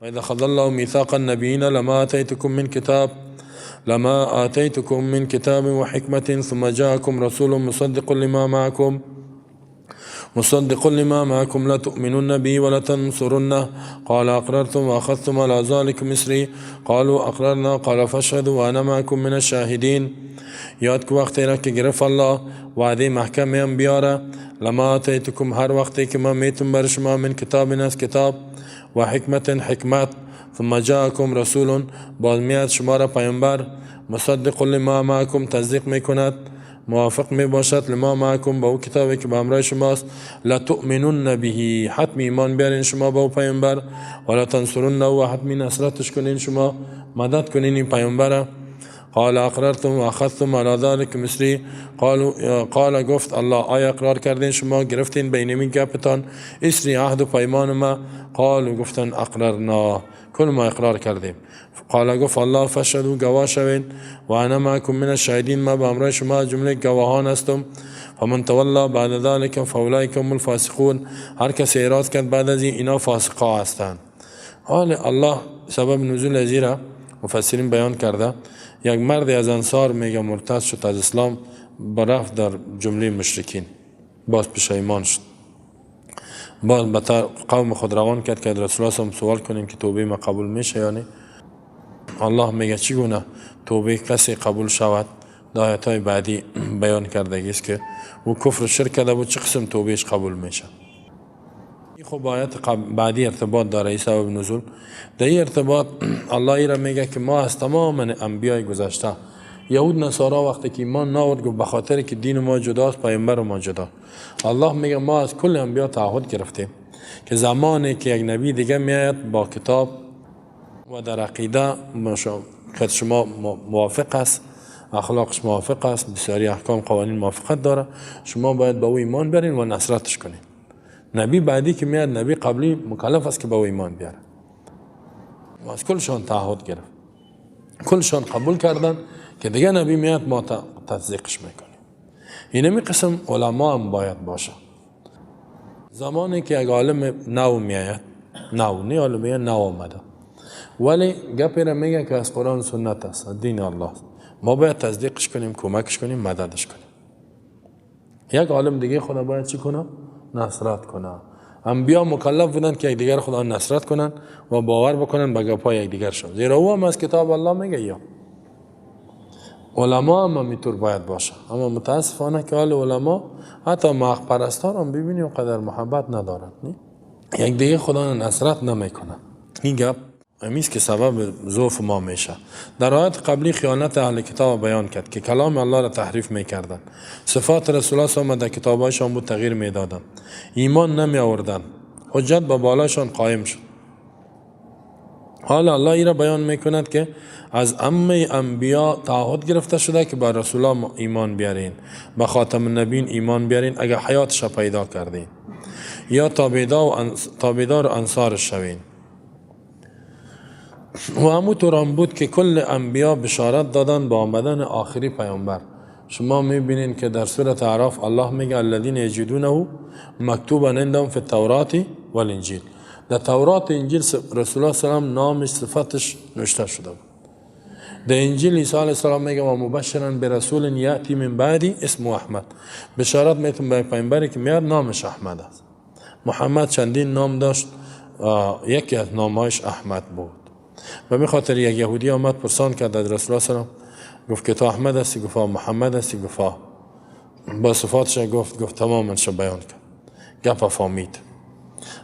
وإذا أخذ الله ميثاق النبيين لما آتيتكم من كتاب وحكمة ثم جاءكم رسول مصدق لما معكم لتؤمنن به ولتنصرنه قال أقررتم وأخذتم على ذلك مصري قالوا أقررنا قال فاشهدوا وأنا معكم من الشاهدين. یاد که وقتی را که گرفت الله وعده محکم انبیا را لما آتیتکم هر وقتی که ما میتون بر شما من کتاب از کتاب و حکمت ثم جاءكم رسول باز میاد شما را پیامبر مصدق لما معكم تصدیق میکند موافق می باشد لما معكم با او کتابی که با همراه شماست لتؤمنن به حتمی ایمان بیارین شما با او پیامبر ولا تنصرن و حتمی نصرتش کنین شما مدد کنین این پیامبر. قال اقررتم و اخذتم على ذلك مصری قال گفت الله آیا اقرار کردین شما گرفتین بینمی گپتان اسری عهد و پیمان ما قالوا گفتن اقررنا کل ما اقرار کردیم. قال گفت الله فاشهدوا گواه شوین و انا معكم من الشاهدین ما با همراه شما جمله گواهان هستم. فمن تولى بعد ذلك فاولئک هم الفاسقون هر کسی اعراض کرد بعد از این اینا فاسقا هستند. حال الله سبب نزول ازیرا مفسرین بیان کرده یک مرد از انصار میگه مرتد شد از اسلام برفت در جمله مشرکین باز پشیمان شد باز به قوم خود روان کرد که رسول الله هم سوال کنیم که توبه ما قبول میشه یا نه. الله میگه چگونه توبه کسی قبول شود در آیات‌های بعدی بیان کرده است که او کفر و شرک کرده بود چه قسم توبهش قبول میشه. خب آیات بعدی ارتباط داره این سبب نزول. در این ارتباط الله ای را میگه که ما از تمام انبیای گذشته یهود نصارا وقتی که ایمان ناورد گفت به خاطر که دین ما جداست پیامبر ما جدا. الله میگه ما از کل انبیا تعهد گرفتیم که زمانی که یک نبی دیگه میاد با کتاب و در عقیده که شما موافق است اخلاقش موافق است بسیاری احکام قوانین موافقت داره شما باید به او ایمان برین و نصرتش کنین. نبی بعدی که میاد نبی قبلی مکلف است که به او ایمان بیاره و از کلشان تعهد گرفت کلشان قبول کردن که دیگه نبی میاد ما تصدیقش میکنیم. اینمی قسم علما هم باید باشه. زمانی که یک عالم نو میاد نه عالمیه نو آمده ولی گپی را میگه که از قرآن سنت است دین الله ما باید تصدیقش کنیم کمکش کنیم مددش کنیم. یک عالم دیگه خدا باید چی کنه؟ نصرت کنه. انبیا مکلف بودن که یک دیگر خدا نصرت کنن و باور بکنن به گپای یک دیگر شون زیرا او هم از کتاب الله میگه یا علما هم اینطور باید باشه. اما متاسفانه که حال علما حتی مخ پرستان هم ببینی و قدر محبت ندارن یک دیگه خدا نصرت نمیکنن. این گپ امیست که سبب ضعف ما میشه. در آیات قبلی خیانت اهل کتاب بیان کرد که کلام الله را تحریف میکردن صفات رسول الله صلی الله علیه و در کتابایشان بود تغییر میدادن ایمان نمی آوردن حجت با بالاشان قائم شد. حالا الله ای را بیان میکند که از عمه انبیا تعهد گرفته شده که با رسول الله ایمان بیارین به خاتم النبیین ایمان بیارین اگر حیاتش پیدا کردین یا تابعدار انصارش شوین. و همونطور هم بود که کل انبیا بشارت دادن با آمدن آخری پیامبر. شما میبینین که در سورة اعراف الله میگه الذین یجدونه مکتوبا عندهم فی التوراة والانجیل. در تورات انجیل رسول الله صلی الله علیه و نامش صفتش نوشته شده بود. در انجیل عیسی علیه السلام میگه و مبشرا برسول یاتی من بعدی اسمه احمد بشارت میتون به پیامبری که میاد نامش احمد است. محمد چندین نام داشت یکی از نامهایش احمد بود. و به خاطر یک یهودی آمد پرسان کرد از رسول الله صلی الله علیه و گفت که تو احمد هستی گفت محمد هستی گفت با صفاتش گفت تمامش بیان کرد گپ فهمید.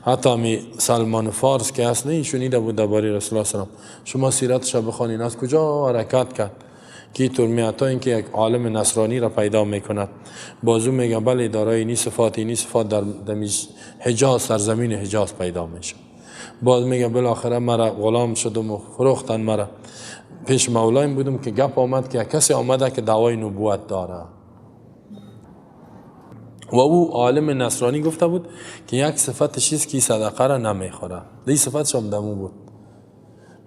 حتی می سلمان فارس که اصلا شنیده بود درباره رسول الله صلی الله علیه و شما سیرتش بخونین از کجا حرکت کرد که طور میاد تا اینکه یک عالم نصرانی را پیدا میکند بازو میگه بله دارای اینی صفات در حجاز سرزمین حجاز پیدا میشه. باز میگه بالاخره مرا غلام شدم و فروختن مرا پیش مولایم بودم که گپ آمد که کسی آمده که دعوای نبوت داره و او عالم نصرانی گفته بود که یک صفت چیست که صدقه را نمیخوره دی صفتش هم دمو بود.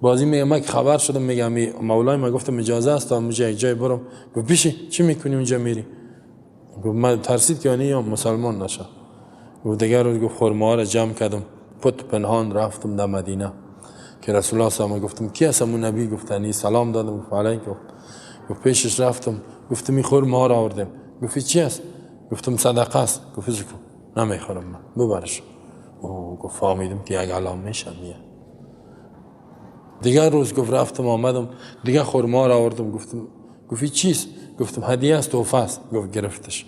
بازی میگه من خبر شدم میگم مولایم ما گفتم اجازه است تا مجا یک جای برم گفت پیشی چی میکنی اونجا میری گفت من ترسید که یا مسلمان نشه گفت دیگر روز گفت خرما را جمع کردم پت پنهان رفتم در مدینه که رسول الله صلی الله علیه و گفتم کی هست اون نبی؟ گفتنی سلام دادم گفت علیک. گفت پیشش رفتم گفتم میخور ما را آوردم. گفت چی است؟ گفتم صدقه است. گفت ذکر نمیخورم من ببرش. گفت فهمیدم که یک علامه شمیه. دیگر روز گفت رفتم آمدم دیگه خورما را آوردم گفتم گفت چیست؟ گفتم هدیه است تحفه است. گفت گرفتش.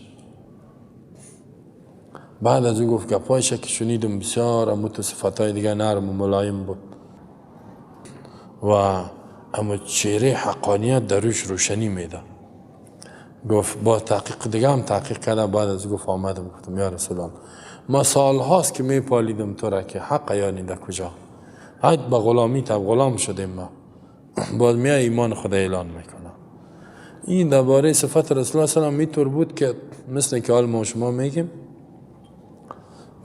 بعد از اون گفت گپایش که شنیدم بسیار اموت صفاتای دیگه نرم و ملایم بود و اما چهره حقانیت دروش روشنی میده. گفت با تحقیق دیگه هم تحقیق کرده. بعد از گفت آمدم گفتم یا رسول الله ما سال هاست که میپالیدم تو را که حق یعنی در کجا حد به غلامی تا غلام شدیم ما باز میای ایمان خدا اعلان میکنه. این درباره صفت رسول الله صلی الله علیه و آله میطور بود که مثل که حال ما شما میگیم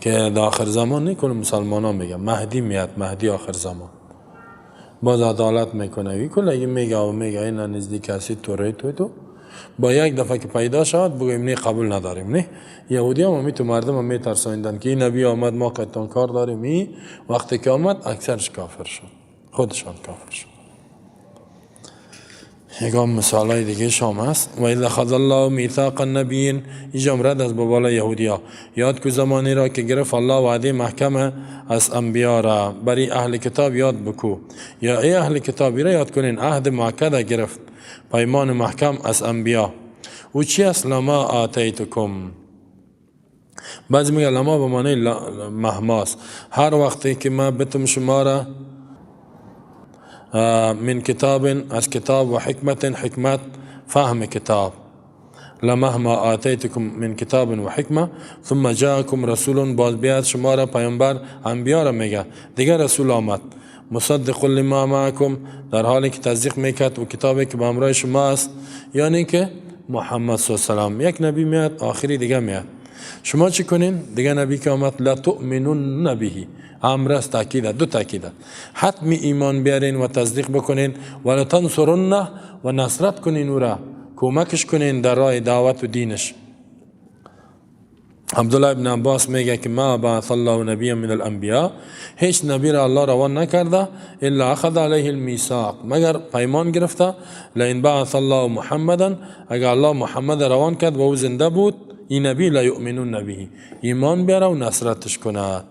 که در آخر زمان نکنه مسلمان ها میگم مهدی میاد مهدی آخر زمان باز عدالت میکنه وی کل اگه میگه و میگه این نزدیک هستی تو با یک دفعه که پیدا شد بگویم نه قبول نداریم. نه یهودی هم همی تو مردم هم میترساندن که این نبی آمد ما قطعا کار داریم. این وقتی که آمد اکثرش کافر شد خودشان کافر شد. یکم مثال های دیگه شام هست و اذا اخذ الله میثاق النبیین اینجا رد از بابالا یهودی ها یاد کو زمانی را که گرفت الله وعده محکم از انبیا را برای اهل کتاب یاد بکو یا ای اهل کتابی را یاد کنین عهد مؤکد گرفت پیمان محکم از انبیا و چی است لما آتیتکم بعضی میگه لما به معنی مهماست هر وقتی که ما بتم شما را من کتاب از کتاب و حکمت فهم کتاب لمهما آتیتکم من کتاب و حکمه ثم جاءکم رسول باز بیاد شما را پیامبر انبیا را میگه دیگر رسول آمد مصدق لما معکم در حالی که تصدیق میکرد و کتابی که به همراه شما است یعنی که محمد صلی الله علیه و یک نبی میاد آخری دیگه میاد شما چی کنین دیگه نبی که آمد لا تؤمنون به امر است تاکید دو تاکید حتمی ایمان بیارین و تصدیق بکنین و تنصرنه و نصرت کنین او را کمکش کنین در راه دعوت و دینش. عبدالله ابن عباس میگه که ما بعث الله نبی من الانبیاء هیچ نبی را الله روان نکرده الا اخذ علیه المیثاق مگر پیمان گرفته لئن بعث الله محمدا اگر الله محمد روان کرد و او زنده بود این نبی لا یؤمنون به ایمان بیاره و نصرتش کند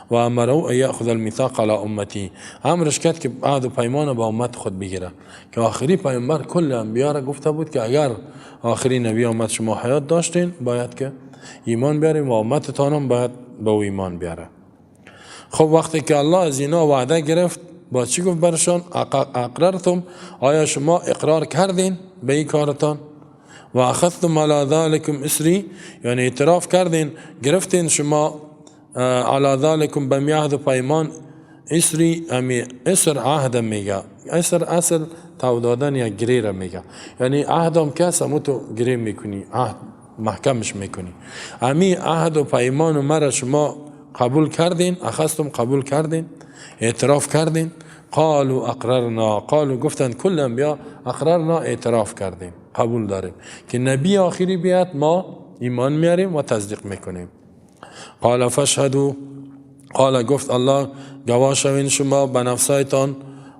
و امره ان یاخذ المیثاق علی امتی امرش کرد که عهد و پیمان با امت خود بگیره که آخری پیامبر کل انبیا را گفته بود که اگر آخری نبی امت شما حیات داشتین باید که ایمان بیاریم و امتتان هم باید به او ایمان بیاره. خب وقتی که الله از اینا وعده گرفت با چی گفت برشان اقررتم آیا شما اقرار کردین به این کارتان و اخذتم علی ذلکم اسری یعنی اعتراف کردین گرفتین شما علی ذلکم به عهد و پیمان اسری امی اسر عهد میگه اسر اصل تو دادن یا گری را میگه یعنی عهدم که سمو تو گری میکنی عهد محکمش میکنی امی عهد و پیمان مرا شما قبول کردین اخذتم قبول کردین اعتراف کردین قالوا اقررنا قالوا گفتن کل انبیا اقررنا اعتراف کردیم قبول داریم که نبی آخری بیاد ما ایمان میاریم و تصدیق میکنیم. قال فاشهدوا قال گفت الله گواه شوین شما به نفسایتان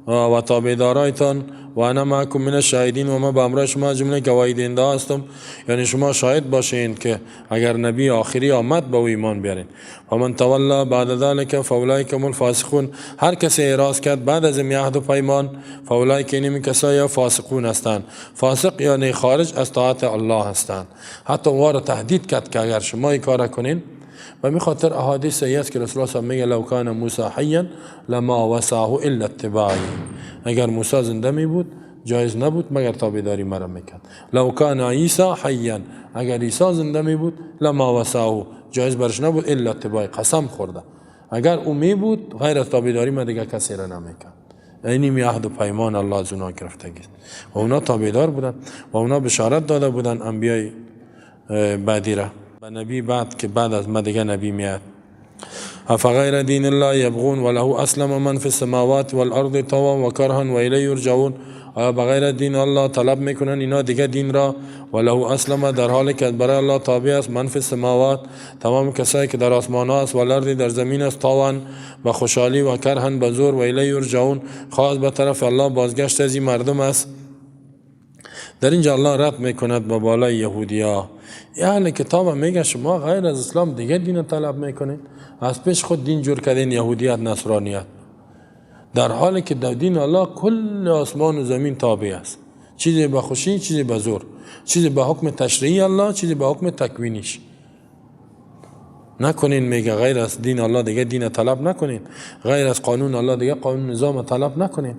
و تابعدارایتان و انا معکم من الشاهدین و ما به همراه شما جمله گواهی دهنده هستم یعنی شما شاهد باشین که اگر نبی آخری آمد به او ایمان بیارین. و من تولا بعد ذلك فاولئک هم الفاسقون هر کسی اعراض کرد بعد از این عهد و پیمان فاولئک این کسایی فاسقون هستند. فاسق یعنی خارج از طاعت الله هستند. حتی وار تهدید کرد که اگر شما این کار کنین و می خاطر احادیث است که رسول الله صلی الله علیه و آله میگه لو کان موسی حیا لما وسعه الا اتباعی اگر موسی زنده می بود جایز نبود مگر تابعداری مرا میکرد. لو کان عیسی حیا اگر عیسی زنده می بود لما وسعه جایز برش نبود الا اتباعی قسم خورده اگر او می بود غیر از تابعداری ما دیگه کسی را نمیکرد. اینی عهد و پیمان الله از اونا گرفتگی و اونا تابعدار بودن و اونا بشارت داده بودن انبیای بعدی را و نبی بعد که بعد از ما دیگه نبی میاد. افغیر دین الله یبغون وله اسلم من فی السماوات والارض طوعا و کرها و الیه یرجعون آیا بغیر دین الله طلب میکنن اینا دیگه دین را؟ وله اسلم، در حالی که برای الله تابع است من فی السماوات، تمام کسایی که در آسمان ها است، و الارض، در زمین است، طوعا به خوشحالی و کرها به زور، و الیه یرجعون، خاص به طرف الله بازگشت از این مردم است. در اینجا الله رد میکند به بالای یهودیا. اهل کتاب میگه شما غیر از اسلام دیگه دین طلب میکنید، از پیش خود دین جور کردین، یهودیت، نصرانیت، در حالی که در دین الله کل آسمان و زمین تابع است، چیزی به خوشی، چیزی به زور، چیزی به حکم تشریعی الله، چیزی به حکم تکوینیش. نکنین میگه غیر از دین الله دیگه دین طلب نکنین، غیر از قانون الله دیگه قانون نظام طلب نکنین.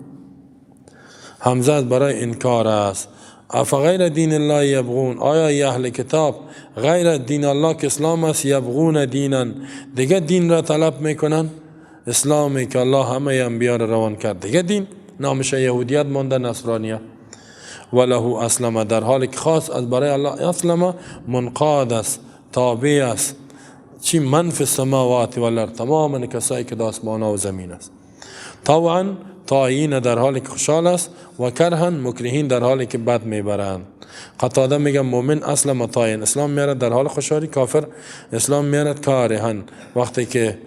همزه برای انکار است. افغیر دین الله یبغون، آیا اهل کتاب غیر دین الله که اسلام است، یبغون دینن، دیگه دین را طلب میکنن؟ اسلامی که الله همه انبیا را روان کرد دیگه دین نامش یهودیت مانده، نصرانیت. وله اسلم، در حالی که خاص از برای الله اسلم منقاد است، تابع است، چی؟ من فی السماوات والارض، تمام کسایی که در آسمان و زمین است، طوعا طاعین، در حالی که خوشحال است، و کرها مکرهین، در حالی که بد میبرند. قتاده میگه مومن اسلم طاعین، اسلام میارد در حال خوشحالی، کافر اسلام میارد کارهن، وقتی که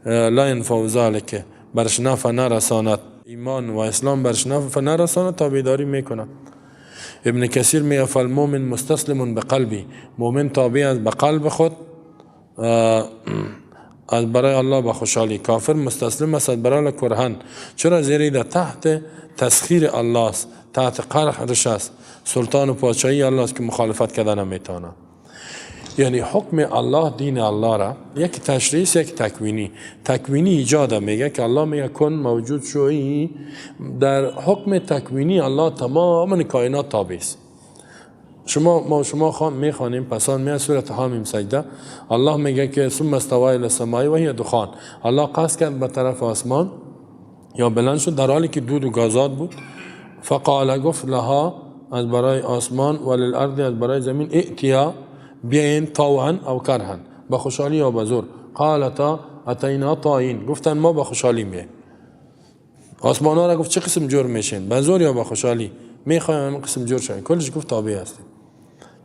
لا ينفع ذلك، برش نفع نرساند، ایمان و اسلام برش نفع نرساند، تابعداری میکند. ابن کثیر میگه فالمومن مستسلم بقلبی، مومن تابع است به قلب خود از برای الله به خوشحالی، کافر مستسلم است برای کرهن، چرا؟ زیرا در تحت تسخیر الله است، تحت قهرش است، سلطان و پادشاهی الله است که مخالفت کردن نمیتونه. یعنی حکم الله، دین الله را یک تشریعی، یک تکوینی. تکوینی ایجاد میگه که الله میگه کن موجود شوی، در حکم تکوینی الله تمام کائنات تابع است. شما میخوانیم پسان میاد سورة حامیم سجده، الله میگه که ثم استوى الی السماء و هی دخان، الله قصد کرد به طرف آسمان یا بلند شد در حالی که دود و گازات بود. فقال، گفت لها، از برای آسمان، وللارض، از برای زمین، ائتیا، بیاین، طوعا او کرها، به خوشحالی یا به زور. قالتا اتینا طاعین، گفتن ما به خوشحالی میایم. آسمان ها را گفت چه قسم جور میشین، به زور یا به خوشحالی میخوایم قسم جور شوین؟ کلش گفت تابع هستیم.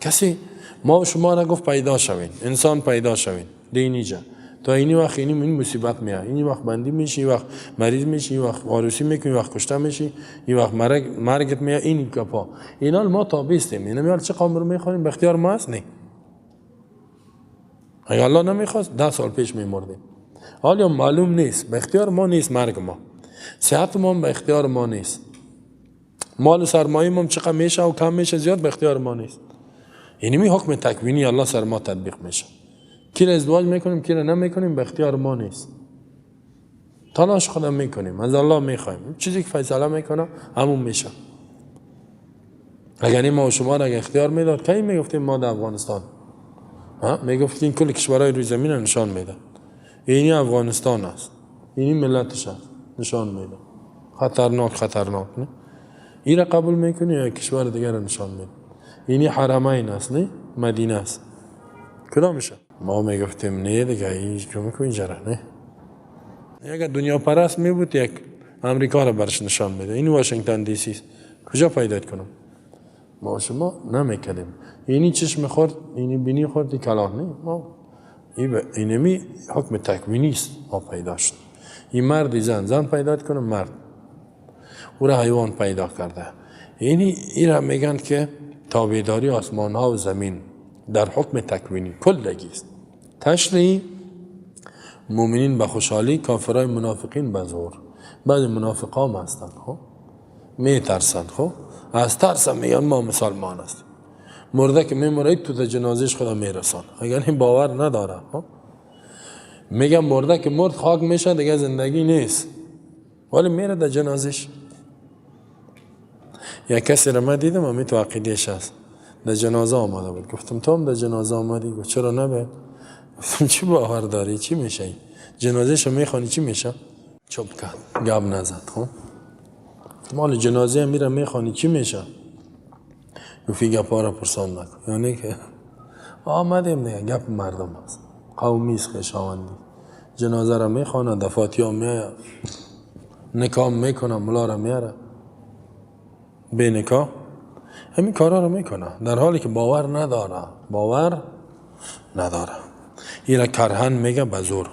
کسی ما و شما را گفت پیدا شوین، انسان پیدا شوین، دینی جا تا اینی وقت این مصیبت میاد، اینی وقت بندی میشی، این وقت مریض میشی، این وقت عروسی میکنی، این وقت کشته میشی، این وقت مرگت میاد، این کپا، اینا ما تابع هستیم. اینا میاد چه قوم رو میخوانیم؟ به اختیار ما است؟ نه. اگر الله نمیخواست 10 سال پیش میمردیم. حالا معلوم نیست، به اختیار ما نیست مرگ ما، صحت ما به اختیار ما نیست، مال و سرمایه ما چقدر میشه و کم میشه زیاد به اختیار ما نیست. یعنی می حکم تکوینی الله سر ما تطبیق میشه. کی را ازدواج میکنیم کی را نمیکنیم به اختیار ما نیست، تلاش خودم میکنیم، از الله میخوایم، چیزی که فیصله میکنه همون میشه. اگر ما و شما را اختیار میداد کی میگفتیم ما در افغانستان؟ میگفتیم کل کشورهای روی زمین نشان میداد اینی افغانستان است، اینی ملتش است، نشان میده. خطرناک نه؟ این را قبول میکنی یا کشور دیگر را نشان میده؟ اینی حرمین است، نه مدینه است، کدام میشه؟ ما میگفتیم نه دیگه، این کمی که اینجا نه. اگر دنیا پرست میبود یک امریکا را برش نشان میده، این واشنگتن دی سی است، کجا پیدا کنم؟ ما شما نمیکردیم. اینی چشم خورد، اینی بینی خوردی کلاه، نه ما اینمی حکم تکوینی است. ما پیدا شد این مردی زن پیدا کنه، مرد او را حیوان پیدا کرده. یعنی این را میگن که تابعداری آسمان ها و زمین در حکم تکوینی کلگی است. تشریعی مومنین به خوشحالی، کافرای منافقین به زور. بعضی منافق هم هستند میترسند، از ترس میگن ما مسلمان هستیم، مرده که میمره تو در جنازش خدا میرسان، اگر این باور نداره میگن مرده که مرد خاک میشه دیگه زندگی نیست، ولی میره در جنازش. یا کسی را من دیدم امی تو عقیدهش هست، در جنازه آمده بود، گفتم تو هم در جنازه آمدی؟ گفت چرا نبه؟ گفتم چی باور داری؟ چی میشه؟ جنازهش رو میخوانی چی میشه؟ چوب کرد، گب نزد. مال جنازه میره میخوانی چی میشه؟ گفتی گپا را پرسان نکن. یعنی که آمدیم دیگه گپ مردم هست، قومی است خویشاوندی، جنازه را میخوانه، دفاتی ها میاد، نکام میکنه، ملا را میاره. به نکاح همین کارا رو میکنه در حالی که باور نداره. این را کرهن میگه بزور.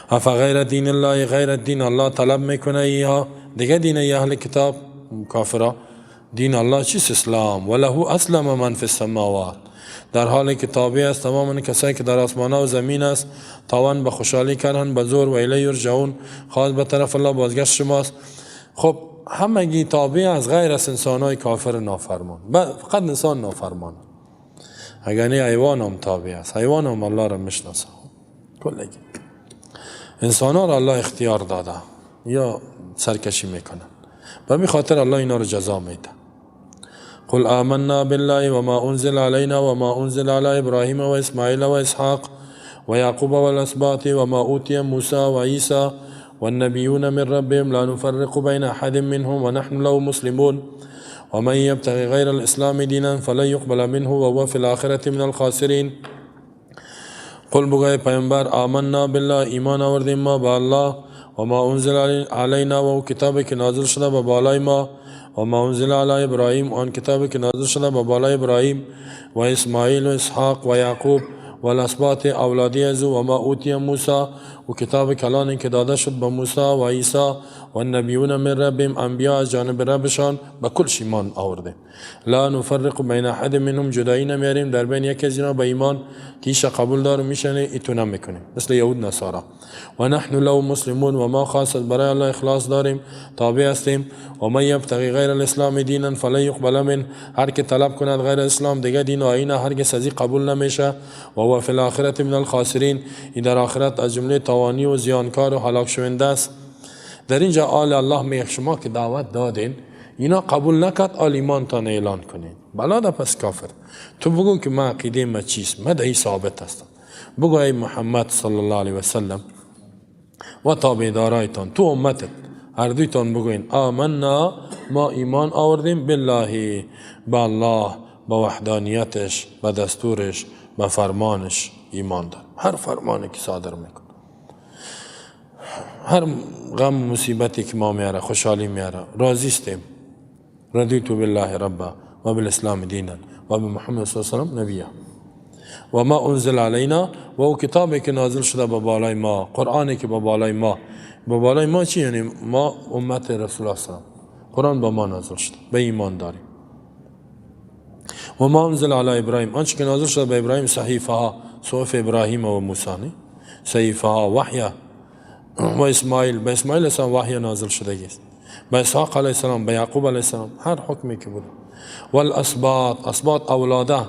افا غیر دین الله، غیر دین الله طلب میکنه ایها دیگه دین اهل کتاب کافرا. دین الله چیست؟ اسلام. وله اسلم من فی السماوات، در حالی که تابع است تمام کسایی که در آسمان و زمین است، تاوان به خوشحالی کردن به زور و الی یرجعون، خاص به طرف الله بازگشت شماست. خب همگی تابع از غیر از انسانای کافر نافرمان، فقط انسان نافرمان. اگر نه حیوان هم تابع است، حیوان هم الله را میشناسه. کلگی انسان ها را الله اختیار داده یا سرکشی میکنن، به می خاطر الله اینا رو جزا میده. قل آمنا بالله وما انزل علينا وما انزل على ابراهيم واسماعيل واسحاق ويعقوب والاسباط وما اوتي موسى وعيسى والنبيون من ربهم لا نفرق بين احد منهم ونحن له مسلمون ومن يبتغي غير الاسلام دينا فلن يقبل منه وهو في الاخره من الخاسرين. قل بگوی پیامبر آمنا بالله، ایمان آوردیم ما با الله، و ما انزل علینا، و کتابی که نازل شده به بالای ما، و ما انزل علی ابراهیم، آن کتابی که نازل شده به بالای ابراهیم و اسماعیل و اسحاق و یعقوب و الاسباط اولادی از و ما اوتی موسی، و کتاب کلانی که داده شد به موسی و عیسی و النبیون من ربهم، انبیا از جانب ربشان به کل ایمان آورده. لا نفرق بین احد منهم، جدایی نمیاریم در بین یکی از اینا به ایمان تیش قبول داره میشنه ایتو نمیکنیم، مثل یهود نصارا. و نحن له مسلمون، و ما خاص برای الله اخلاص داریم، تابع هستیم. و من یبتغی غیر الاسلام دینا فلن یقبل من، هر که طلب کند غیر اسلام دیگه دین و آیین هرگز ازی قبول نمیشه. و هو فی الاخره من الخاسرین، این در آخرت از جمله تاوانی و زیانکار و هلاک شونده است. در اینجا آل الله میگه شما که دعوت دادین اینا قبول نکرد، آل ایمانتان اعلان کنین، بلاده پس کافر. تو بگو که ما عقیده ما چیست، ما دهی ثابت هستم. بگو ای محمد صلی الله علیه وسلم و تابعدارایتان، تو امتت هر دویتان بگوین آمنا، ما ایمان آوردیم، بالله، با الله، با وحدانیتش، با دستورش، با فرمانش ایمان داریم. هر فرمانی که صادر میکن، هر غم مصیبتی که ما میاره خوشحالی میاره، راضی استیم. رضیت بالله ربا و بالاسلام دینا و بمحمد صلی الله علیه وسلم نبیا. و ما انزل علینا، و او کتابی که نازل شده به بالای ما، قرآنی که به بالای ما. به بالای ما چی یعنی؟ ما امت رسول الله صلی الله علیه و قرآن به ما نازل شده، به ایمان داریم. و ما انزل علی ابراهیم، آنچه که نازل شده به ابراهیم، صحیفه ها، صحف ابراهیم و موسی، صحیفه ها، وحی. و اسماعیل، به اسماعیل السلام وحی نازل شده است. به اسحاق علیه السلام، به یعقوب علیه السلام، هر حکمی که بود. و الاسباط، اسباط اولاده،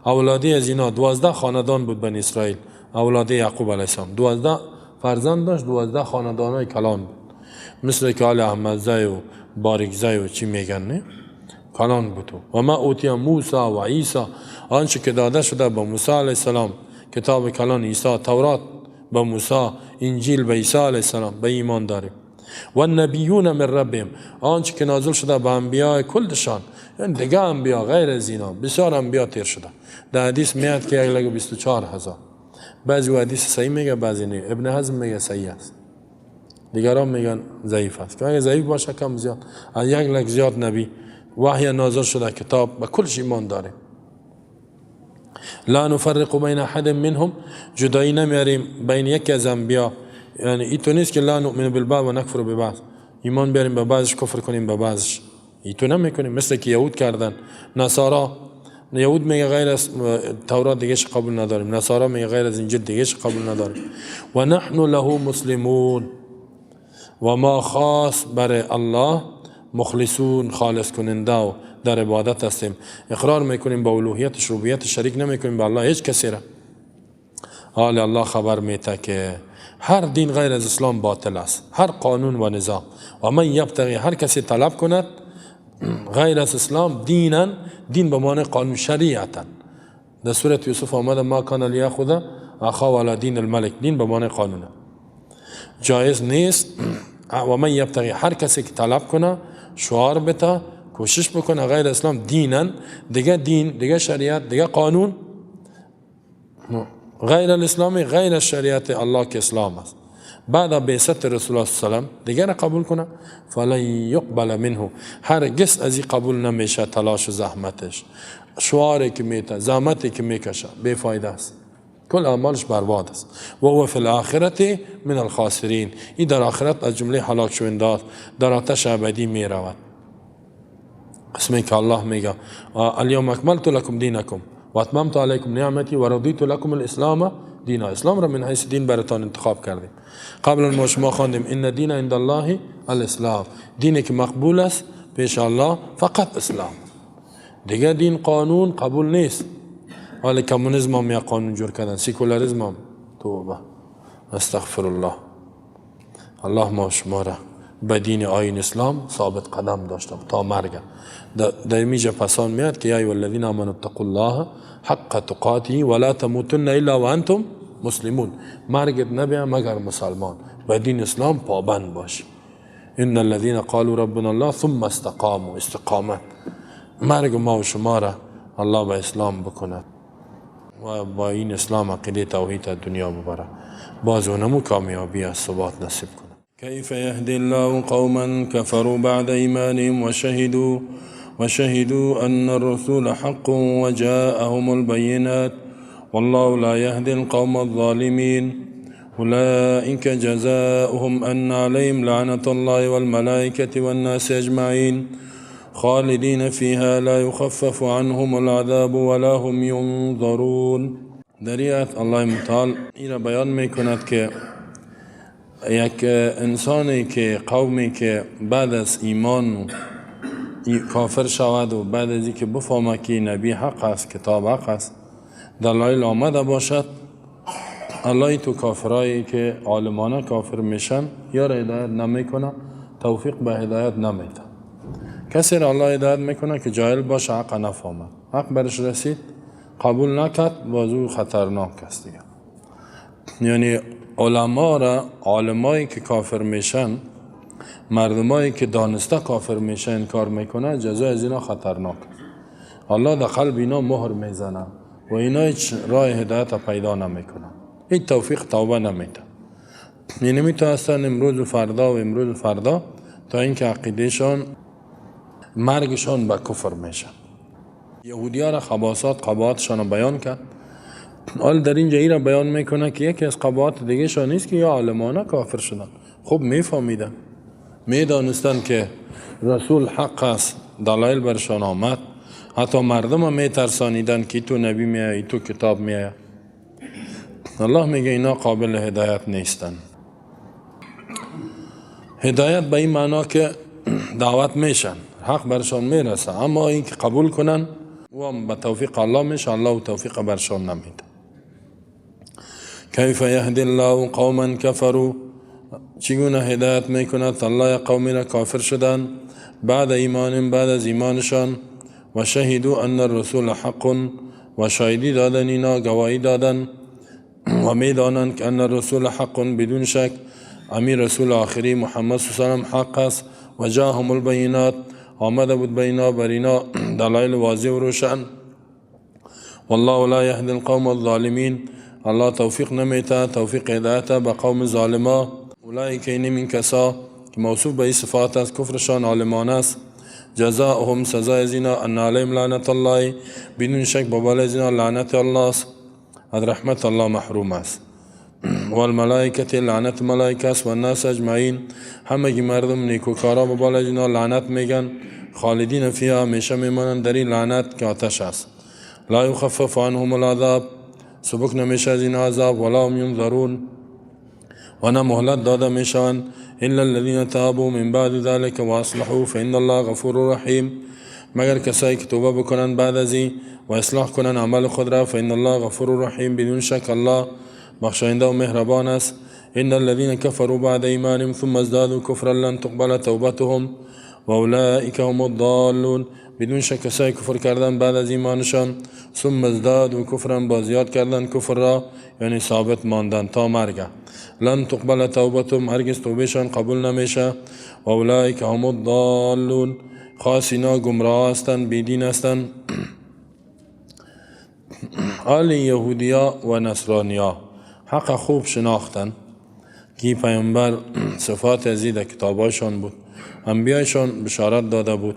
اولادی از اینا 12 خاندان بود بنی اسرائیل. اولاد یعقوب علیه السلام 12 فرزند داشت، 12 خاندانای کلان بود، مثل که آل احمد زی و باریک زی و چی میگن نه، کلان بود. و ما اوتی موسی و عیسی، آنچه که داده شده به موسی علیه السلام، کتاب کلان عیسی، تورات به موسی، انجیل به عیسی علیه السلام، به ایمان داریم. و النبیون من ربهم، آنچه که نازل شده به انبیاء کلشان، یعنی دیگه انبیاء غیر از اینا بسیار انبیاء تیر شده. در حدیث میاد که یک لگه 24,000، بعضی حدیث صحیح میگه بعضی نه. ابن حزم میگه صحیح است، دیگران میگن ضعیف است. که اگه ضعیف باشه کم زیاد از یک لک زیاد نبی وحی نازل شده کتاب به کلش ایمان داره. لا نفرق بین احد منهم، جدایی نمیاریم بین یکی از انبیا. یعنی ایتو نیست که لا نؤمن بالبعض و نکفر ببعض، ایمان بیاریم به بعضش کفر کنیم به بعضش، ایتو نمیکنیم. مثل که یهود کردن، نصارا. یهود میگه غیر از تورات دیگهش قبول نداریم، نصارا میگه غیر از انجیل دیگهش قبول نداریم. و نحن له مسلمون، و ما خاص برای الله مخلصون، خالص کننده و در عبادت هستیم. اقرار میکنیم به الوهیتش، ربوبیت شریک نمیکنیم به الله هیچ کسی را. حال الله خبر میده که هر دین غیر از اسلام باطل است، هر قانون و نظام. و من یبتغی، هر کسی طلب کند غیر از اسلام دینا، دین به معنی قانون، شریعتا. در سورة یوسف آمده ما کان لیأخذ اخاه علی دین الملک، دین به معنی قانونه، جایز نیست. و من یبتغی، هر کسی که طلب کنه، شعار بده، کوشش بکنه غیر اسلام دینا، دیگه دین، دیگه شریعت، دیگه قانون غیر الاسلامی، غیر شریعت الله که اسلام است، بعد بعثت رسول الله صلی الله علیه و دیگر قبول کنه فلن یقبل منه، هرگز از این قبول نمیشه. تلاش و زحمتش، شعاری که میته، زحمتی که میکشه بیفایده است، کل اعمالش برباد است. و هو فی الاخرة من الخاسرین، این در آخرت از جمله هلاک شوندات در آتش ابدی می رود. قسمی که الله میگه الیوم اکملت لکم دینکم و اتممت علیکم نعمتی و رضیت لکم الاسلام دینا. اسلام را من حیث دین براتان انتخاب کردیم. قبل ما شما خواندیم ان دین عند الله الاسلام، دینی که مقبول است پیش الله فقط اسلام، دیگه دین قانون قبول نیست. ولی کمونیسم هم یا قانون جور کردن، سیکولاریسم هم توبه استغفر الله. الله ما شما را به دین آیین اسلام ثابت قدم داشتم تا مرگ. در میجه پسان میاد که یا ایها الذین آمنوا اتقوا الله حق تقاته ولا تموتن الا وانتم مسلمون، مرگت نبیه مگر مسلمان به دین اسلام پابند باشی. ان الذين قالوا ربنا الله ثم استقاموا، استقامت مرگ ما و شما را الله به اسلام بکند و با این اسلام عقیده توحید دنیا ببره، باز اونمو کامیابی از ثبات نصیب کنه. کیف یهدی الله قوما كفروا بعد ایمانهم وشهدوا ان الرسول حق وجاءهم البينات والله لا يهدي القوم الظالمين أولئك جزاؤهم أن عليهم لعنة الله والملائكة والناس أجمعين خالدين فيها لا يخفف عنهم العذاب ولا هم ينظرون. در آیت الله متعال این را بیان میکند که یک انسانی که قومی که بعد از ایمان کافر شود و بعد از اینکه بفهمه که نبی حق است، کتاب حق است، دلایل آمده باشد، الله تو کافرایی که عالمانه کافر میشن یا را هدایت نمیکنه، توفیق به هدایت نمیده. کسی را الله هدایت میکنه که جاهل باشه، حق نفهمه، حق برش رسید قبول نکرد، بازو خطرناک است دیگه. یعنی علما را، عالمایی که کافر میشن، مردمایی که دانسته کافر میشن انکار میکنه، جزای از اینا خطرناک است. الله در قلب اینا مهر میزنه و اینا هیچ راه هدایت پیدا نمیکنه، هیچ توفیق توبه نمیده. یعنی میتونستن امروز و فردا تا اینکه عقیدهشان مرگشان به کفر میشن. یهودی ها را قباحتشان بیان کرد. حال در اینجا این را بیان میکنه که یکی از قباحت دیگه شان نیست که یا عالمانه کافر شدن، خب میفهمیدن، میدانستن که رسول حق است، دلایل برشان آمد، حتی مردم هم میترسانیدن که تو نبی میآید، تو کتاب میآید. الله میگه اینا قابل هدایت نیستن. هدایت به این معنا که دعوت میشن، حق برشان میرسه، اما این که قبول کنن و هم به توفیق الله میشه، الله و توفیق برشان نمیده. کیف یهدی الله قوما کفروا، چگونه هدایت میکند الله قومی را کافر شدن بعد از ایمانشان و شهدوا ان الرسول حق، و شاهدی دادن اینا، گواهی دادن و میدانند که ان الرسول حق، بدون شک امیر رسول آخری محمد صلی الله علیه و سلم حق است و جاءهم البینات، آمده بود بینا بر اینا دلایل واضح و روشن. والله لا یهدی القوم الظالمین، الله توفیق نمیده، توفیق هدایت به قوم ظالما. اولئک این کسا که موصوف به این صفات است کفرشان عالمانه است، جزاؤهم سزای از اینا ان علیهم لعنت الله، بدون شک بابال از اینا لعنت الله است، از رحمت الله محروم است. والملائکه، لعنت ملائکه است، و الناس اجمعین، همگی مردم نیکوکارا بابال از اینا لعنت میگن، خالدین فیها، همیشه میمانند در این لعنت که آتش است. لا یخفف عنهم العذاب، سبک نمیشه از این عذاب، ولا هم ینظرون، و نه مهلت داده میشوند، الا الذين تابوا من بعد ذلك واصلحوا فان الله غفور رحیم، مگر کسایی که توبه بکنن بعد از این و اصلاح کنن عمل خود را، فان الله غفور رحیم، بدون شک الله بخشاینده و مهربان است. ان الذين كفروا بعد ایمانهم ثم ازدادوا كفرا لن تقبل توبتهم واولئك هم الضالون، بدون شک کسایی کفر کردن بعد از ایمانشان، ثم ازدادوا کفرا، با زیاد کردن کفر را، یعنی ثابت ماندن تا مرگ، لن تقبل توبتهم، هرگز توبهشان قبول نمیشه، و اولئک هم الضالون، خاص اینا گمراه هستند، بیدین هستند. حال یهودیا و نصرانیا حق خوب شناختن که پیامبر صفات ازی در کتابایشان بود، انبیایشان بشارت داده بود.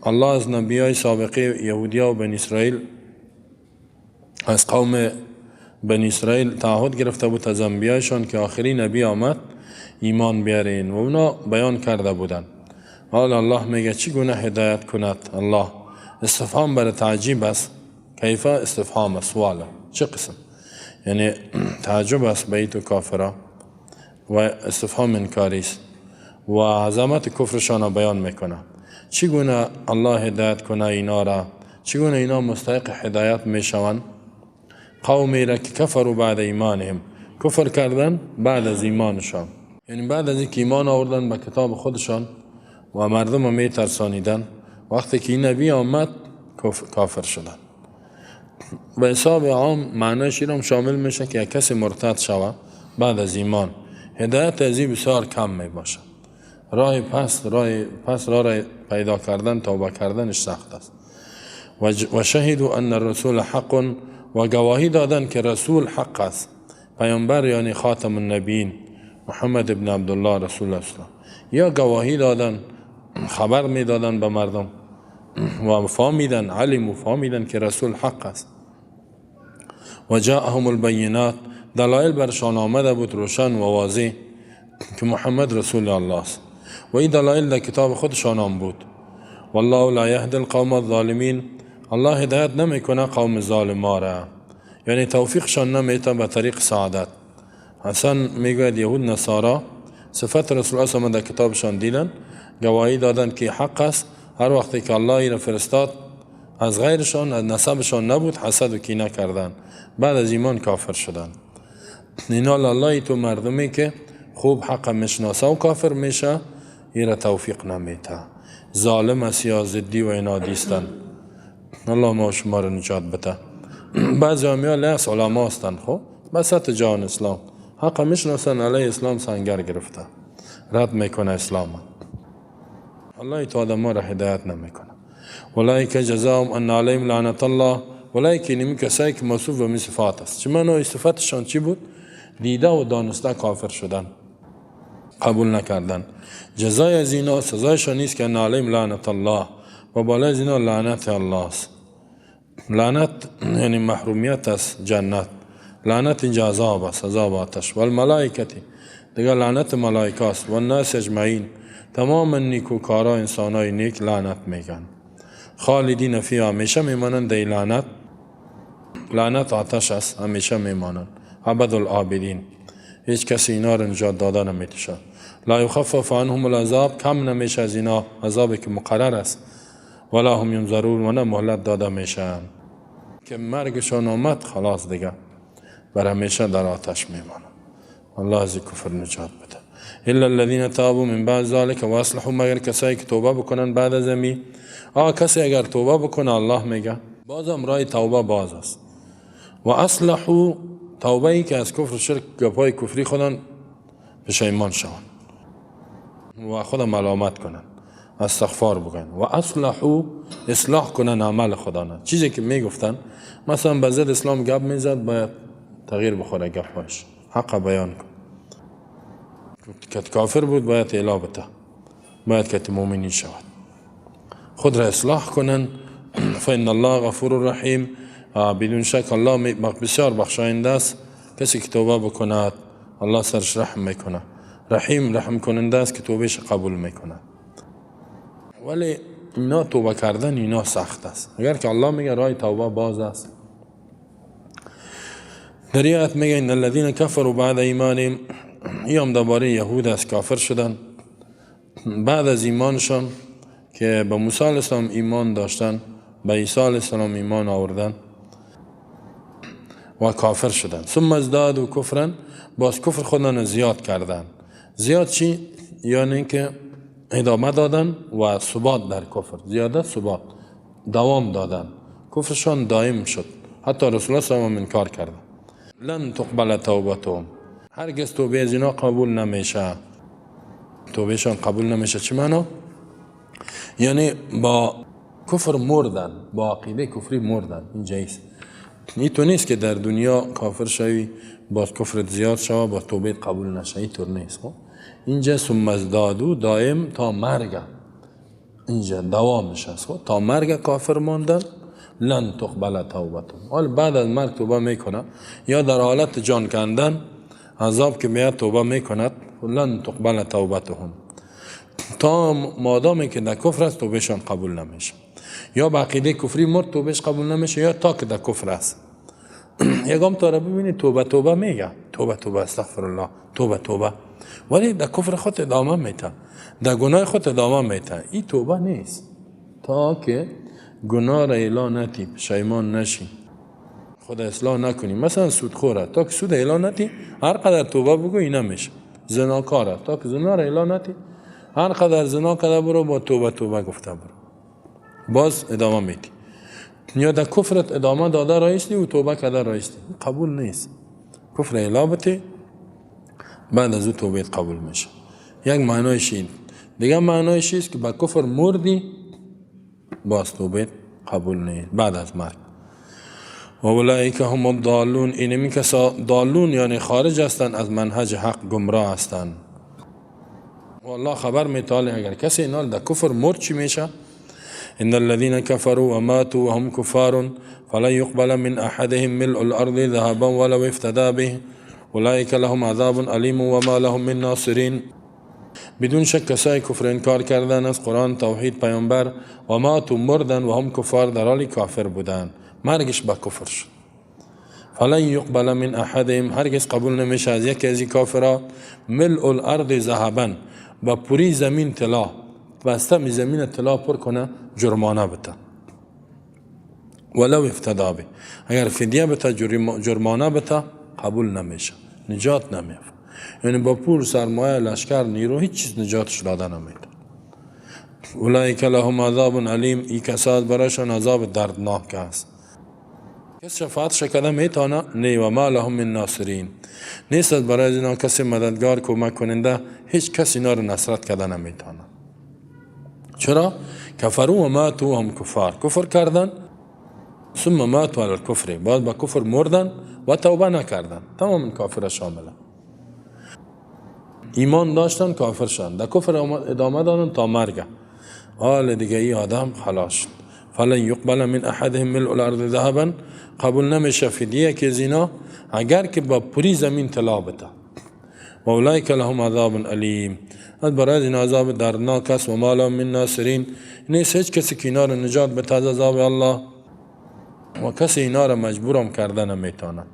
الله از نبیای سابقه یهودیا و بنی اسرائیل، از قوم بنی اسرائیل تعهد گرفته بود از انبیایشان که آخری نبی آمد ایمان بیارین و اونا بیان کرده بودن. حالا الله میگه چگونه هدایت کند؟ الله استفهام برای تعجیب است. کیف استفهام است، سواله چه قسم؟ یعنی تعجب است به تو کافرا و استفهام انکاری است و عظمت کفرشان بیان میکنه. چگونه الله هدایت کنه اینا را؟ چگونه اینا مستحق هدایت میشوند؟ قومی را که کفروا بعد ایمانهم، کفر کردن بعد از ایمانشان، یعنی بعد از اینکه ایمان آوردن به کتاب خودشان و مردم را میترسانیدن، وقتی که این نبی آمد کافر شدن. به حساب عام معنیش هم شامل میشه که کسی مرتد شود بعد از ایمان، هدایت ازی بسیار کم می باشه. راه پس پیدا کردن، توبه کردنش سخت است. و شهدوا ان الرسول حق، و گواهی دادن که رسول حق است. پیامبر یعنی خاتم النبیین محمد ابن عبدالله رسول الله، یا گواهی دادن، خبر می دادن به مردم و فهمیدن، علم و فهمیدن که رسول حق است. و جاءهم البینات، دلائل برشان آمده بود روشن و واضح که محمد رسول الله است و این دلائل در کتاب خودشان هم بود. والله لا یهدی القوم الظالمین، الله هدایت نمیکنه قوم ظالما را، یعنی توفیقشان نمیده به طریق سعادت. حسن میگوید یهود نصارا صفت رسول الله صلی در کتابشان دیدن، گواهی دادن که حق است. هر وقتی که الله این فرستاد از غیرشان، از نسبشان نبود، حسد و کینه کردن، بعد از ایمان کافر شدن. اینا الله تو مردمی که خوب حق میشناسه و کافر میشه این را توفیق نمیده، ظالم است یا ضدی و انادیستن. الله ما شما را نجات بده. بعضی همیان لیس علما هستند، خب بسط جان اسلام حق میشناسن، علیه اسلام سنگر گرفته، رد میکنه اسلام. الله تو آدم را هدایت نمیکنه. اولئک جزاهم ان علیهم لعنت الله، اولئک اینمی کسایی که موصوف به می صفات است. چه معنی صفاتشان چی بود؟ دیده و دانسته کافر شدن، قبول نکردن. جزای از اینا، سزایشان نیست که ان علیهم لعنت الله، و بالای از اینا لعنت الله است. لعنت یعنی محرومیت است جنت، لعنت اینجا عذاب است، عذاب آتش. و الملائکتی دیگر لعنت ملائکه است. و الناس اجمعین، تمام نیکوکارا انسانای نیک لعنت میگن. خالدین فیها، همیشه میمانند در لعنت. لعنت آتش است، همیشه میمانند. ابد العابدین، هیچ کسی اینا را نجات داده نمیشه. لا یخفف عنهم العذاب، کم نمیشه از اینا عذابی که مقرر است. ولا هم ینظرون، و نه مهلت داده میشه که مرگشان آمد خلاص دیگه بر همیشه در آتش میمانند. الله از کفر نجات بده. الا الذين تابوا من بعد ذلك واصلحوا، مگر کسایی که توبه بکنن بعد از امی. کسی اگر توبه بکنه الله میگه بازم راه توبه باز است. و اصلحوا، توبه ای که از کفر شرک گپای کفری خودن پشیمان شوند و خود ملامت کنن، استغفار بگن. و اصلحوا، اصلاح کنن عمل خودانه. چیزی که میگفتن مثلا به ضد اسلام گپ میزد، باید تغییر بخوره گپاش، حق بیان کن. که کافر بود باید اعلام بده، باید که مؤمنین شود، خود را اصلاح کنن. فإن الله غفور رحیم، بدون شک الله بسیار بخشاینده است. کسی که توبه بکند الله سرش رحم میکنه، رحم کننده است که توبهش قبول میکنه. ولی اینا توبه کردن اینا سخت است. اگر که الله میگه راه توبه باز است. در آیت میگه ان الذين كفروا بعد ایمانهم، این درباره یهود است، کافر شدن بعد از ایمانشان که به موسی علیه السلام ایمان داشتن، به عیسی علیه السلام ایمان آوردن و کافر شدن. ثم ازدادوا کفرا، باز کفر خودن زیاد کردن. زیاد چی؟ یعنی که ادامه دادن و ثبات در کفر، زیاده ثبات، دوام دادن، کفرشان دائم شد. حتی رسول الله صلی الله علیه و انکار کردن. لن تقبل توبتهم، هرگز توبه از اینا قبول نمیشه. توبهشان قبول نمیشه. چه معنی؟ یعنی با کفر مردن، با عقیده کفری مردن. اینجاییست این تو نیست که در دنیا کافر شوی باز کفرت زیاد شوه باز توبه قبول نشه، این طور نیست. خب اینجا ثم ازدادوا دائم تا مرگ اینجا دوامش است. خب تا مرگ کافر ماندن لن تقبل توبتهم، حال بعد از مرگ توبه میکنه یا در حالت جان کندن عذاب که میاد توبه میکند لن تقبل توبتهم، تا مادامی که در کفر است توبهشان قبول نمیشه، یا با عقیده کفری مرد توبهش قبول نمیشه یا تا که در کفر است. یکم تا را ببینید توبه میگه توبه استغفر الله توبه ولی در کفر خود ادامه میته، در گناه خود ادامه میته. این توبه نیست. تا که گناه را اعلان نتی پشیمان نشی خود اصلاح نکنی، مثلا سودخوره تا که سود اعلان نتی هر قدر توبه بگو این نمیشه، زناکاره تا که زنا را اعلان نتی هر قدر زنا کرده برو با توبه گفته برو باز ادامه میتی، یا در کفرت ادامه داده رایستی و توبه کرده رایستی، قبول نیست. کفر اعلان بتی بعد از او توبه قبول میشه. یک معنایش این. دیگه معنایش است که با کفر مردی باز توبه قبول نیست بعد از مرگ. و اولئک هم الضالون، اینمی که ضالون یعنی خارج هستند از منهج حق، گمراه هستند. والله خبر میتاله اگر کسی اینا در کفر مرد چی میشه؟ ان الذين كفروا وماتوا وهم كفار فلا يقبل من احدهم ملء الارض ذهبا ولو افتدى به اولئک لهم عذاب علیم وما لهم من ناصرین. بدون شک کسای کفر انکار کردن از قرآن، توحید، پیامبر و ماتوا مردن و هم کفار در حالی کافر بودن، مرگش با کفر شد. فلن یقبل من احدهم، هرگز قبول نمیشه از یکی از این کافرها، ملء الارض ذهبا، با پوری زمین طلا، بسته زمین طلا پر کنه جرمانه بده، ولو افتدا به، اگر فدیه بده جرمانه بده قبول نمیشه، نجات نمیافت. یعنی با پول، سرمایه، لشکر، نیرو هیچ چیز نجاتش داده نمیده. اولئک لهم عذاب علیم، این کسات برایشان عذاب دردناک است. کس شفاعتش کرده میتونه؟ نه. و ما لهم من ناصرین، نیست برای اینا کسی مددگار، کمک کننده، هیچ کسی اینا رو نصرت کرده نمیتونه. چرا؟ کفروا و ماتوا هم کفار، کفر کردن ثم ماتوا علی الکفر، بعد با کفر مردن و توبه نکردن، تمام کافر شامله. ایمان داشتن کافر شدن، در کفر ادامه دادن تا مرگ، حال دیگه ای آدم خلاص شد. فلن یقبل من احدهم ملء الارض ذهبا، قبول نمیشه فدیه که زنا اگر که با پوری زمین طلا بده. و اولئک لهم عذاب علیم، از برای این عذاب دردناک است. و ما لهم من ناصرین، نیست هیچ کسی که اینا رو نجات بده از عذاب الله، و کسی اینا رو مجبورم کرده نمیتونه،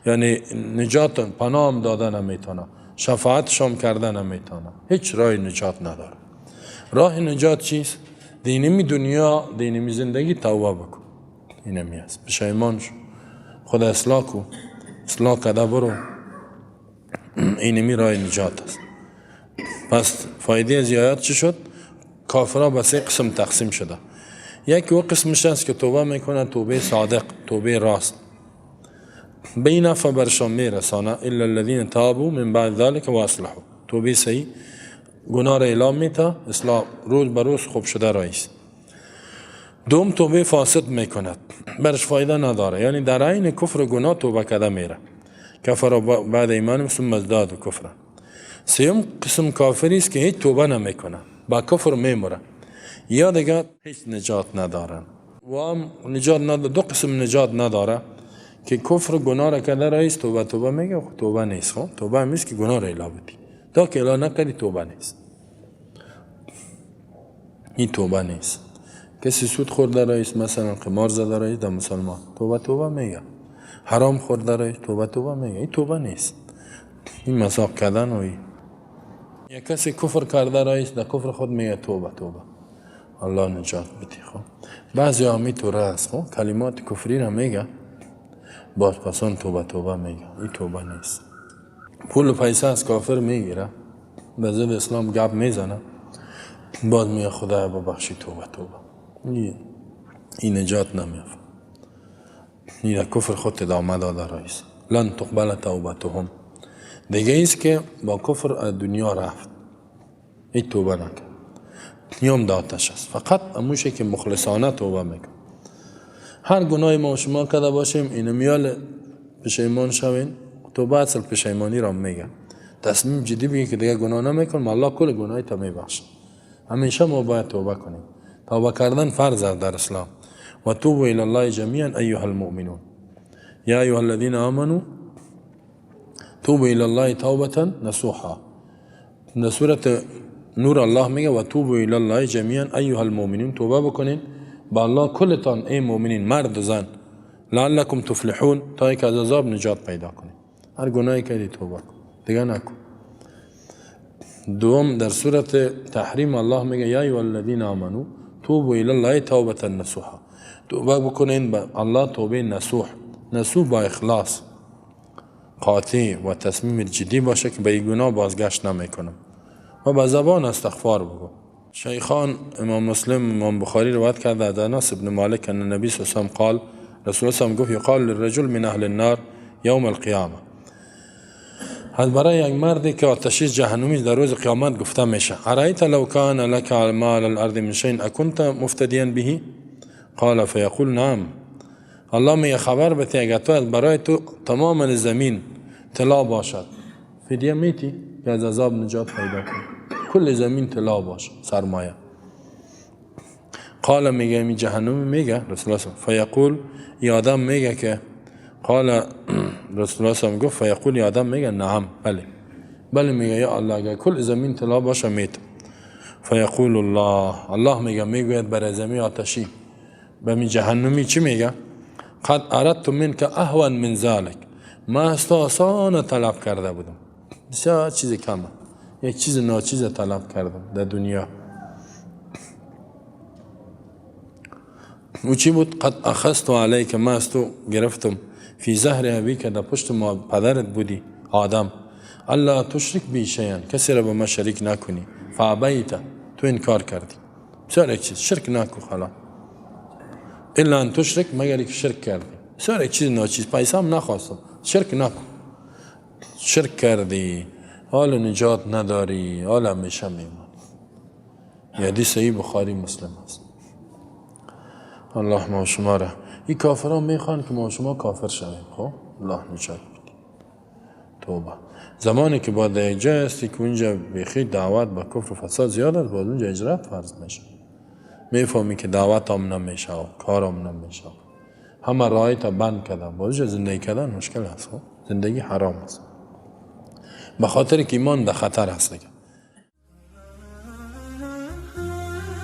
یعنی نجات پناه داده نمیتونه، شفاعتشم کرده نمیتونه، هیچ راه نجات نداره. راه نجات چیست؟ دینمی دنیا، دینمی زندگی توبه بکن، اینمی است. پشیمان شو، خود اصلاح کو، اصلاح کده برو، اینمی راه نجات است. پس فایده از آیات چی شد؟ کافرها به سه قسم تقسیم شده. یکی و قسمش است که توبه میکنه، توبه صادق، توبه راست، به این نفع برشان میرسانه. الا الذين تابوا من بعد ذلك واصلحوا، توبه صحیح، گناه را اعلام میته، اصلاح روز به روز خوب شده رایست. دوم توبه فاسد میکند، برش فایده نداره، یعنی در عین کفر و گناه توبه کده میره، کفر بعد ایمان ثم ازداد کفر. سوم قسم کافری است که هیچ توبه نمیکنه، با کفر میمره، یا دیگه هیچ نجات ندارن. و هم نجات نداره، دو قسم نجات نداره که کفر و گناه را کده رایست، توبه میگه توبه نیست. خب توبه همیست که گناه را اعلام بدی، تا که اعلان نکردی توبه نیست، این توبه نیست. کسی سود خورده رایست، مثلا قمار زده رایست، در مسلمان توبه میگه، حرام خورده رایست، توبه میگه، این توبه نیست، این مذاق کردن و این. یا کسی کفر کرده رایست، در کفر خود میگه توبه الله نجات بدی. خب بعضی همی توره است، خب کلمات کفری را میگه، باز پسان توبه میگه، این توبه نیست. پول و پیسه از کافر میگیره، به ضد اسلام گپ میزنه، باز میگه خدای ببخشی توبه. این نجات نمیافت، این در کفر خود ادامه داده رایست. لن تقبل توبتهم، دیگه ایست که با کفر از دنیا رفت، هیچ توبه نکرد، نیام داتش است، فقط اموشه که مخلصانه توبه میکن. هر گناهی ما شما کرده باشیم اینو میال پشیمان شوین. توبه اصل پشیمانی را میگه. تصمیم جدی بگی که دیگه گناه نمیکنم، الله کل گناهی تا میبخشه. همیشه ما باید توبه کنیم. توبه کردن فرض است در اسلام. و توبوا الی الله جمیعا ایها المؤمنون یا ایها الذین آمنوا توبوا الی الله توبه نصوحا. در سورة نور الله میگه و توبوا الی الله جمیعا ایها المؤمنون، توبه بکنین با الله کلتان ای مؤمنین، مرد و زن، لعلکم تفلحون، تا یک از عذاب نجات پیدا کنین. هر گناهی کردی توبه کن، دیگه نکن. دوم در سورة تحریم الله میگه یا ایها الذین آمنوا توبوا الی الله توبه نصوحا، توبه بکنین با الله توبه نصوح. نصوح با اخلاص قاطع و تصمیم جدی باشه که به این گناه بازگشت نمیکنم و با زبان استغفار بگو. شیخان امام مسلم امام بخاری روایت کرده از انس بن مالک ان النبی صلی الله علیه و آله قال، رسول الله گفت یقال للرجل من اهل النار یوم القیامه، از برای یک مردی که آتشی جهنمی در روز قیامت گفته میشه ارایت لو کان لك ما على الارض من شیء اکنت مفتدیا به؟ قال فیقول نعم. الله میگه خبر بده اگر تو از برای تو تمام زمین طلا باشد فدیه میتی که از عذاب نجات پیدا کنی؟ کل زمین طلا باشه سرمایه. قال میگه می جهنمی میگه رسول الله فیقول آدم میگه که قال رسول الله گفت فیقول آدم میگه نعم بله میگه یا الله اگر کل زمین طلا باشه میت. فیقول الله میگه میگوید برای زمین آتشی به می جهنمی چی میگه؟ قد اردت منک اهون من ذلك، ما از تو آسان طلب کرده بودم، بسیار چیز کمه، یک چیز ناچیز طلب کردم در دنیا. او چی بود؟ قد اخذت علیک، ما از تو گرفتم فی ظهر ابیک، در پشت ما پدرت بودی آدم، الا تشرک بی شیئا، کسی را به ما شریک نکنی، فابیت، تو انکار کردی. بسیار یک چیز، شرک نکن خلا، الا ان تشرک، مگر یک شرک کردی. بسیار یک چیز ناچیز، پیسه هم نخواستم، شرک نکن. شرک کردی حال نجات نداری، حال همیشه میمان. یه حدیث صحیح بخاری مسلم است. الله ما شما را، این کافران میخوان که ما شما کافر شویم. خب الله نجات بده. توبه. زمانی که با در جای هستی که اونجا بخی دعوت با کفر و فساد زیاد است، باید اونجا اجرات فرض میشه. میفهمی که دعوت هم نمیشه و کار هم نمیشه، همه رای تا بند کردن، باید زندگی کردن مشکل است. زندگی حرام است، به خاطر که ایمان در خطر هست.